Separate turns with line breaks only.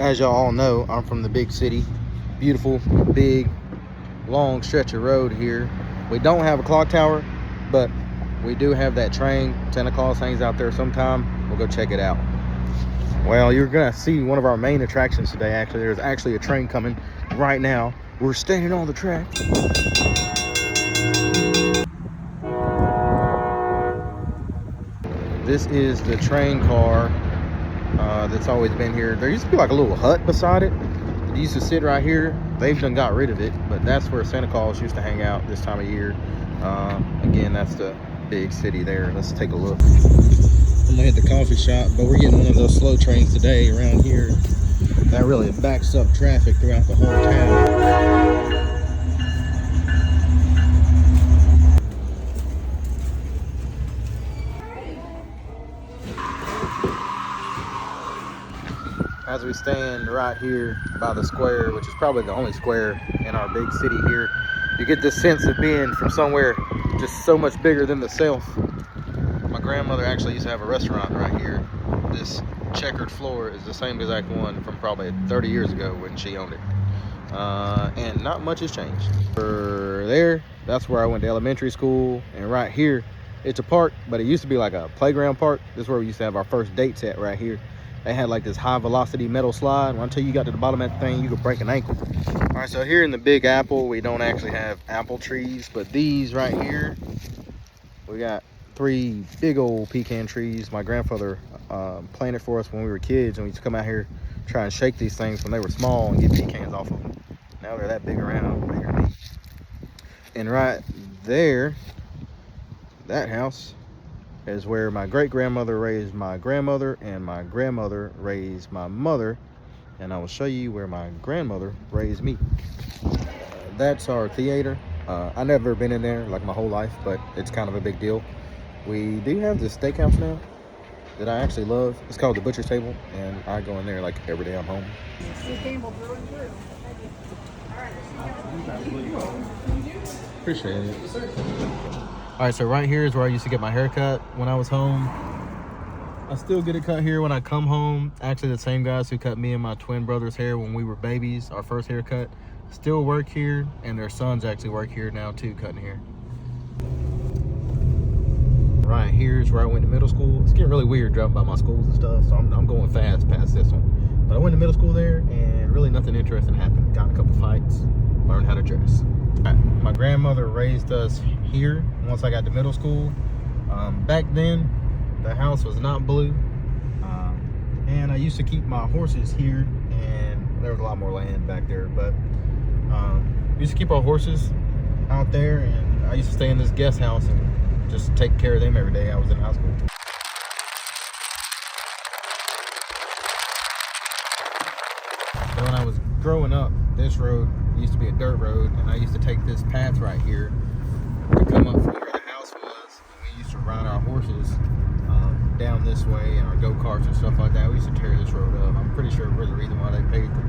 As y'all all know, I'm from the big city. Beautiful, big, long stretch of road here. We don't have a clock tower, but we do have that train. Santa Claus hangs out there sometime. We'll go check it out. Well, you're gonna see one of our main attractions today. Actually, there's actually a train coming right now. We're standing on the track. This is the train car that's always been here. There used to be like a little hut beside it. It used to sit right here. They've done got rid of it, but that's where Santa Claus used to hang out this time of year. Again, that's the big city there. Let's take a look. I'm gonna hit the coffee shop, but we're getting one of those slow trains today around here. That really backs up traffic throughout the whole town. As we stand right here by the square, which is probably the only square in our big city here, you get this sense of being from somewhere just so much bigger than the self. My grandmother actually used to have a restaurant right here. This checkered floor is the same exact one from probably 30 years ago when she owned it. And not much has changed. For there, that's where I went to elementary school. And right here, it's a park, but it used to be like a playground park. This is where we used to have our first dates at right here. They had like this high velocity metal slide. Until you got to the bottom of that thing, you could break an ankle. All right, so here in the Big Apple, we don't actually have apple trees, but these right here, we got 3 big old pecan trees. My grandfather planted for us when we were kids, and we used to come out here, try and shake these things when they were small and get pecans off of them. Now they're that big around, bigger than me. And right there, that house is where my great-grandmother raised my grandmother, and my grandmother raised my mother, and I will show you where my grandmother raised me. That's our theater. I've never been in there like my whole life, but it's kind of a big deal. We do have this steakhouse now that I actually love. It's called the Butcher's Table, and I go in there like every day I'm home. Appreciate it. All right, so right here is where I used to get my hair cut when I was home. I still get it cut here when I come home. Actually, the same guys who cut me and my twin brother's hair when we were babies, our first haircut, still work here, and their sons actually work here now too, cutting hair. Right here is where I went to middle school. It's getting really weird driving by my schools and stuff, so I'm going fast past this one. But I went to middle school there, and really nothing interesting happened. Got in a couple fights, learned how to dress. My grandmother raised us here once I got to middle school. Back then, the house was not blue. And I used to keep my horses here, and there was a lot more land back there. But we used to keep our horses out there, and I used to stay in this guest house and just take care of them every day I was in high school. So when I was growing up, this road used to be a dirt road, and I used to take this path right here to come up from where the house was, and we used to ride our horses down this way, and our go-karts and stuff like that. We used to tear this road up. I'm pretty sure we're the reason why they paved it.